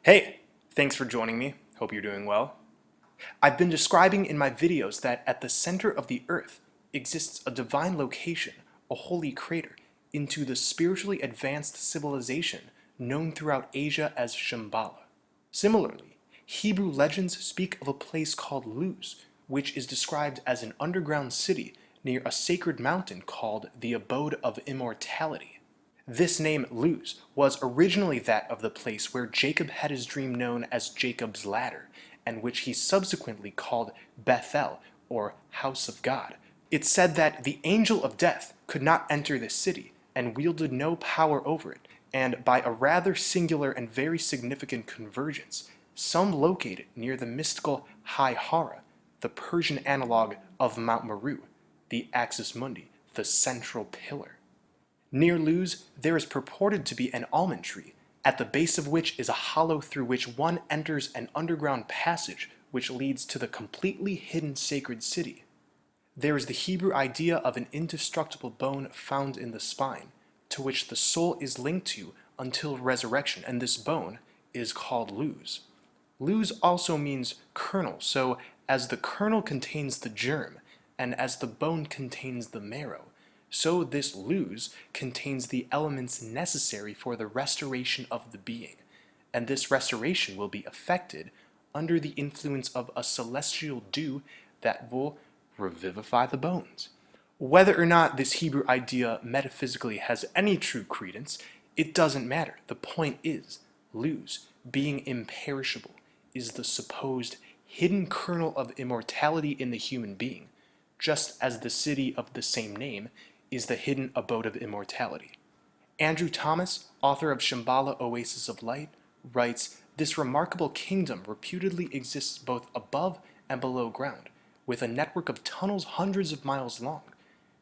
Hey, thanks for joining me. Hope you're doing well. I've been describing in my videos that at the center of the earth exists a divine location, a holy crater, into the spiritually advanced civilization known throughout Asia as Shambhala. Similarly, Hebrew legends speak of a place called Luz, which is described as an underground city near a sacred mountain called the Abode of Immortality. This name, Luz, was originally that of the place where Jacob had his dream known as Jacob's Ladder, and which he subsequently called Bethel, or House of God. It's said that the angel of death could not enter this city, and wielded no power over it, and by a rather singular and very significant convergence, some locate it near the mystical High Hara, the Persian analog of Mount Meru, the Axis Mundi, the central pillar. Near Luz, there is purported to be an almond tree, at the base of which is a hollow through which one enters an underground passage which leads to the completely hidden sacred city. There is the Hebrew idea of an indestructible bone found in the spine, to which the soul is linked to until resurrection, and this bone is called Luz. Luz also means kernel, so as the kernel contains the germ, and as the bone contains the marrow, so this Luz contains the elements necessary for the restoration of the being, and this restoration will be effected under the influence of a celestial dew that will revivify the bones. Whether or not this Hebrew idea metaphysically has any true credence, it doesn't matter. The point is, Luz, being imperishable, is the supposed hidden kernel of immortality in the human being, just as the city of the same name is the hidden abode of immortality. Andrew Thomas, author of Shambhala Oasis of Light, writes, "This remarkable kingdom reputedly exists both above and below ground, with a network of tunnels hundreds of miles long.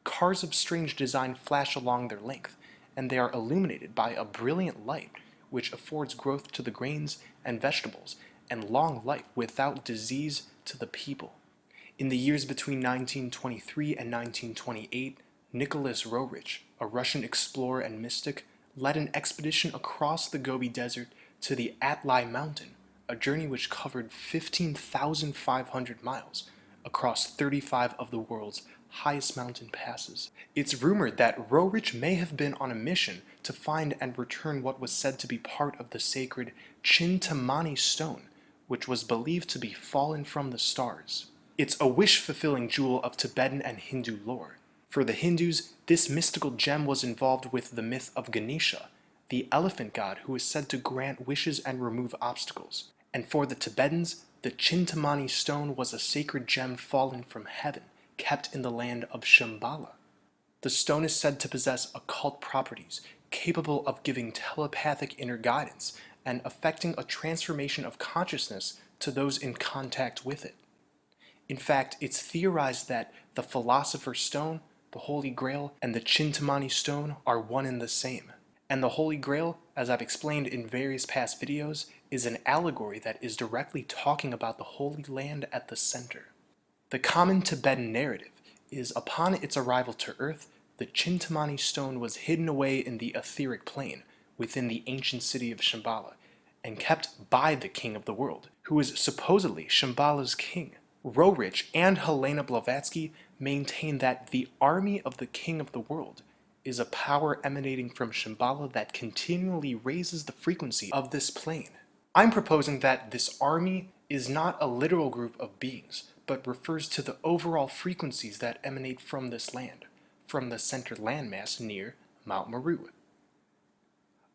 Cars of strange design flash along their length, and they are illuminated by a brilliant light which affords growth to the grains and vegetables, and long life without disease to the people." In the years between 1923 and 1928, Nicholas Roerich, a Russian explorer and mystic, led an expedition across the Gobi Desert to the Altai Mountain, a journey which covered 15,500 miles across 35 of the world's highest mountain passes. It's rumored that Roerich may have been on a mission to find and return what was said to be part of the sacred Chintamani stone, which was believed to be fallen from the stars. It's a wish-fulfilling jewel of Tibetan and Hindu lore. For the Hindus, this mystical gem was involved with the myth of Ganesha, the elephant god who is said to grant wishes and remove obstacles. And for the Tibetans, the Chintamani stone was a sacred gem fallen from heaven, kept in the land of Shambhala. The stone is said to possess occult properties, capable of giving telepathic inner guidance and affecting a transformation of consciousness to those in contact with it. In fact, it's theorized that the Philosopher's Stone, the Holy Grail, and the Chintamani stone are one and the same. And the Holy Grail, as I've explained in various past videos, is an allegory that is directly talking about the Holy Land at the center. The common Tibetan narrative is upon its arrival to Earth, the Chintamani stone was hidden away in the etheric plane within the ancient city of Shambhala, and kept by the king of the world, who is supposedly Shambhala's king. Roerich and Helena Blavatsky maintain that the army of the king of the world is a power emanating from Shambhala that continually raises the frequency of this plane. I'm proposing that this army is not a literal group of beings, but refers to the overall frequencies that emanate from this land, from the center landmass near Mount Meru.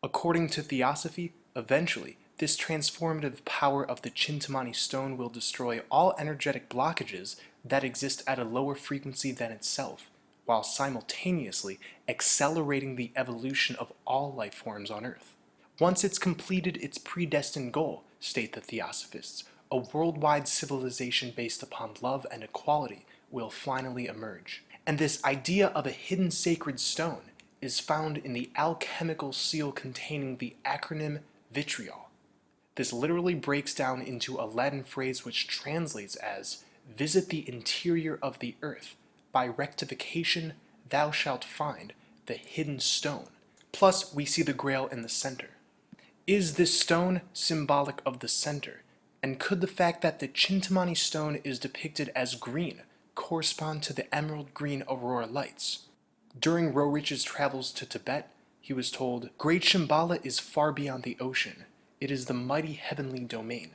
According to Theosophy, eventually, this transformative power of the Chintamani stone will destroy all energetic blockages that exist at a lower frequency than itself, while simultaneously accelerating the evolution of all life forms on Earth. Once it's completed its predestined goal, state the Theosophists, a worldwide civilization based upon love and equality will finally emerge. And this idea of a hidden sacred stone is found in the alchemical seal containing the acronym vitriol. This literally breaks down into a Latin phrase which translates as, "Visit the interior of the earth. By rectification thou shalt find the hidden stone." Plus, we see the Grail in the center. Is this stone symbolic of the center? And could the fact that the Chintamani stone is depicted as green correspond to the emerald green aurora lights? During Roerich's travels to Tibet, he was told, "Great Shambhala is far beyond the ocean. It is the mighty heavenly domain.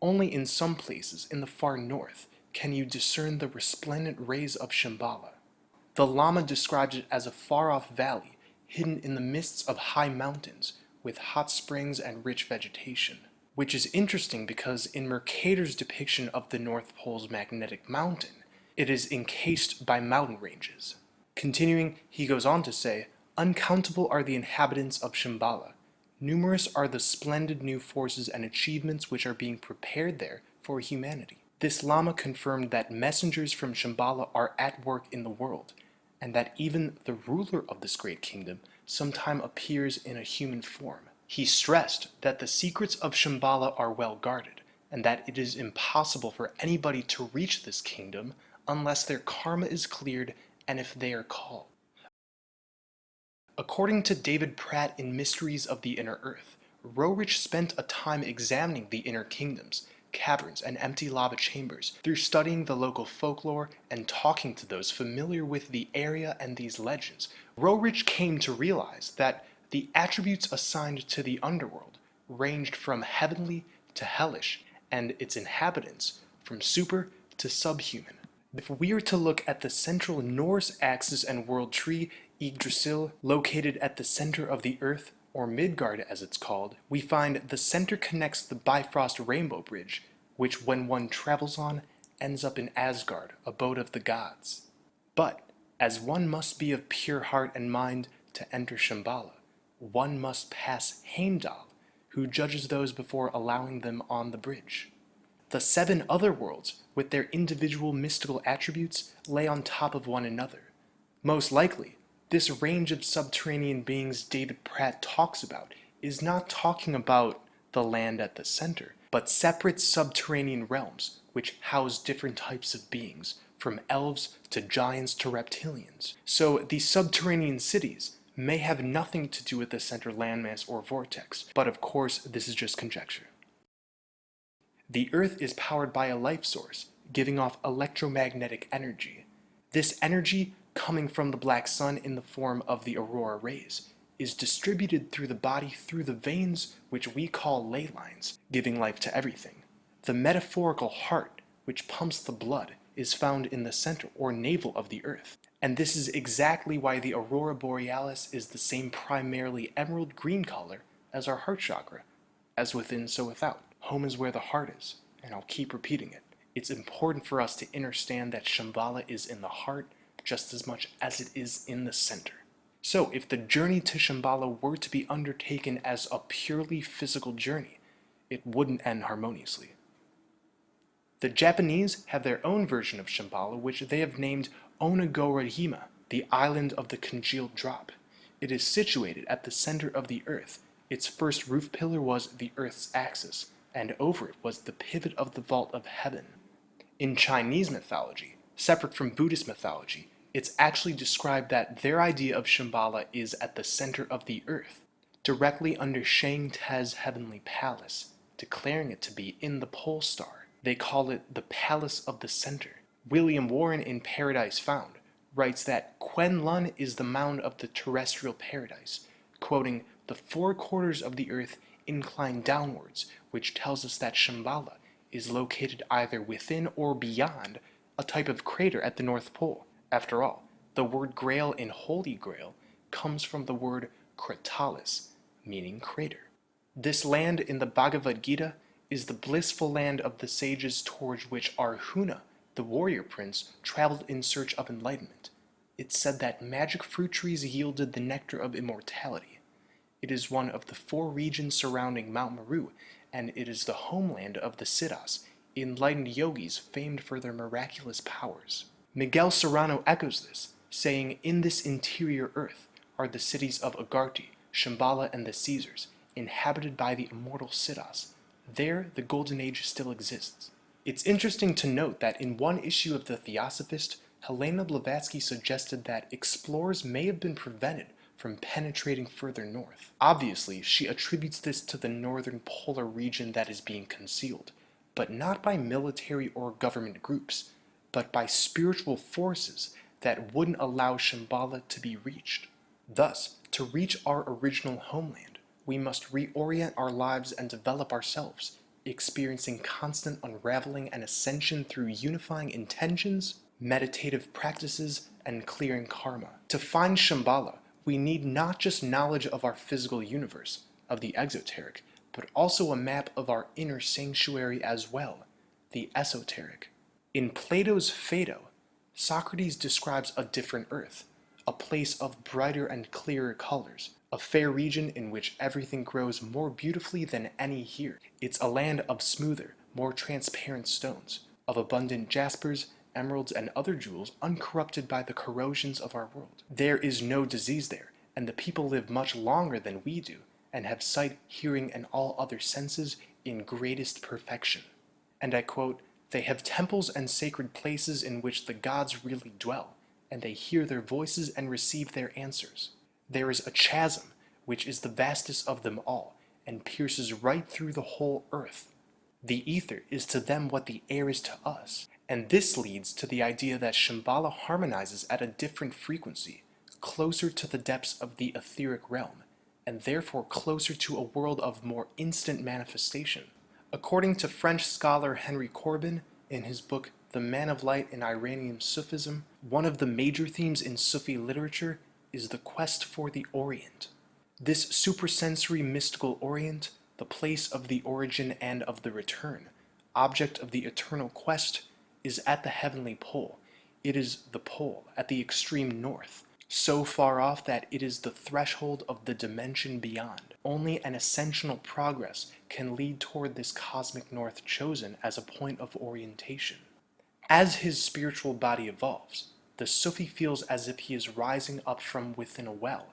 Only in some places in the far north can you discern the resplendent rays of Shambhala." The Lama describes it as a far-off valley hidden in the mists of high mountains with hot springs and rich vegetation. Which is interesting because in Mercator's depiction of the North Pole's magnetic mountain, it is encased by mountain ranges. Continuing, he goes on to say, "Uncountable are the inhabitants of Shambhala. Numerous are the splendid new forces and achievements which are being prepared there for humanity." This Lama confirmed that messengers from Shambhala are at work in the world, and that even the ruler of this great kingdom sometime appears in a human form. He stressed that the secrets of Shambhala are well guarded, and that it is impossible for anybody to reach this kingdom unless their karma is cleared and if they are called. According to David Pratt in Mysteries of the Inner Earth, Roerich spent a time examining the inner kingdoms, caverns, and empty lava chambers through studying the local folklore and talking to those familiar with the area and these legends. Roerich came to realize that the attributes assigned to the underworld ranged from heavenly to hellish, and its inhabitants from super to subhuman. If we are to look at the central Norse axis and world tree, Yggdrasil, located at the center of the earth, or Midgard as it's called, we find the center connects the Bifrost Rainbow Bridge, which when one travels on, ends up in Asgard, abode of the gods. But, as one must be of pure heart and mind to enter Shambhala, one must pass Heimdall, who judges those before allowing them on the bridge. The 7 other worlds, with their individual mystical attributes, lay on top of one another. Most likely, this range of subterranean beings David Pratt talks about is not talking about the land at the center, but separate subterranean realms which house different types of beings, from elves to giants to reptilians. So these subterranean cities may have nothing to do with the center landmass or vortex, but of course this is just conjecture. The Earth is powered by a life source, giving off electromagnetic energy. This energy, coming from the black sun in the form of the aurora rays, is distributed through the body through the veins which we call ley lines, giving life to everything. The metaphorical heart, which pumps the blood, is found in the center or navel of the Earth. And this is exactly why the aurora borealis is the same primarily emerald green color as our heart chakra. As within, so without. Home is where the heart is, and I'll keep repeating it. It's important for us to understand that Shambhala is in the heart just as much as it is in the center. So, if the journey to Shambhala were to be undertaken as a purely physical journey, it wouldn't end harmoniously. The Japanese have their own version of Shambhala, which they have named Onagorahima, the island of the congealed drop. It is situated at the center of the Earth. Its first roof pillar was the Earth's axis, and over it was the pivot of the vault of heaven. In Chinese mythology, separate from Buddhist mythology, it's actually described that their idea of Shambhala is at the center of the earth, directly under Shang Te's heavenly palace, declaring it to be in the pole star. They call it the Palace of the Center. William Warren in Paradise Found writes that Quen Lun is the mound of the terrestrial paradise, quoting, "The 4 quarters of the earth incline downwards, which tells us that Shambhala is located either within or beyond a type of crater at the North Pole." After all, the word GRAIL in Holy Grail comes from the word kratalis, meaning crater. This land in the Bhagavad Gita is the blissful land of the sages towards which Arjuna, the warrior prince, traveled in search of enlightenment. It's said that magic fruit trees yielded the nectar of immortality. It is one of the 4 regions surrounding Mount Meru, and it is the homeland of the Siddhas, enlightened yogis famed for their miraculous powers. Miguel Serrano echoes this, saying, "In this interior earth are the cities of Agartha, Shambhala, and the Caesars, inhabited by the immortal Siddhas. There the Golden Age still exists." It's interesting to note that in one issue of the THEOSOPHIST, Helena Blavatsky suggested that explorers may have been prevented from penetrating further north. Obviously, she attributes this to the northern polar region that is being concealed, but not by military or government groups, but by spiritual forces that wouldn't allow Shambhala to be reached. Thus, to reach our original homeland, we must reorient our lives and develop ourselves, experiencing constant unraveling and ascension through unifying intentions, meditative practices, and clearing karma. To find Shambhala, we need not just knowledge of our physical universe, of the exoteric, but also a map of our inner sanctuary as well, the esoteric. In Plato's Phaedo, Socrates describes a different earth, a place of brighter and clearer colors, a fair region in which everything grows more beautifully than any here. It's a land of smoother, more transparent stones, of abundant jaspers, emeralds, and other jewels uncorrupted by the corrosions of our world. There is no disease there, and the people live much longer than we do, and have sight, hearing, and all other senses in greatest perfection. And I quote, "They have temples and sacred places in which the gods really dwell, and they hear their voices and receive their answers. There is a chasm, which is the vastest of them all, and pierces right through the whole earth. The ether is to them what the air is to us." And this leads to the idea that Shambhala harmonizes at a different frequency, closer to the depths of the etheric realm, and therefore closer to a world of more instant manifestation. According to French scholar Henry Corbin, in his book The Man of Light in Iranian Sufism, one of the major themes in Sufi literature is the quest for the Orient. This supersensory mystical Orient, the place of the origin and of the return, object of the eternal quest, is at the heavenly pole. It is the pole at the extreme north, so far off that it is the threshold of the dimension beyond. Only an ascensional progress can lead toward this cosmic north chosen as a point of orientation. As his spiritual body evolves, the Sufi feels as if he is rising up from within a well,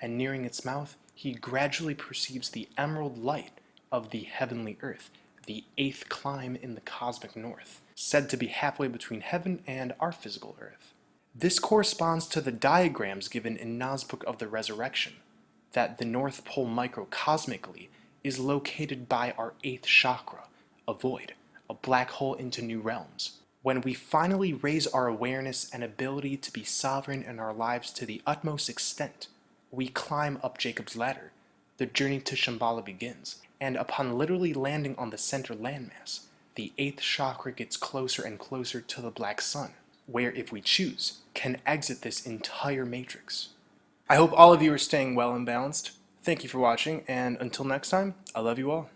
and nearing its mouth, he gradually perceives the emerald light of the heavenly earth, the 8th climb in the cosmic north, said to be halfway between heaven and our physical earth. This corresponds to the diagrams given in Na's Book of the Resurrection, that the North Pole microcosmically is located by our 8th chakra, a void, a black hole into new realms. When we finally raise our awareness and ability to be sovereign in our lives to the utmost extent, we climb up Jacob's ladder. The journey to Shambhala begins, and upon literally landing on the center landmass, the 8th chakra gets closer and closer to the black sun, where, if we choose, can exit this entire matrix. I hope all of you are staying well and balanced. Thank you for watching, and until next time, I love you all.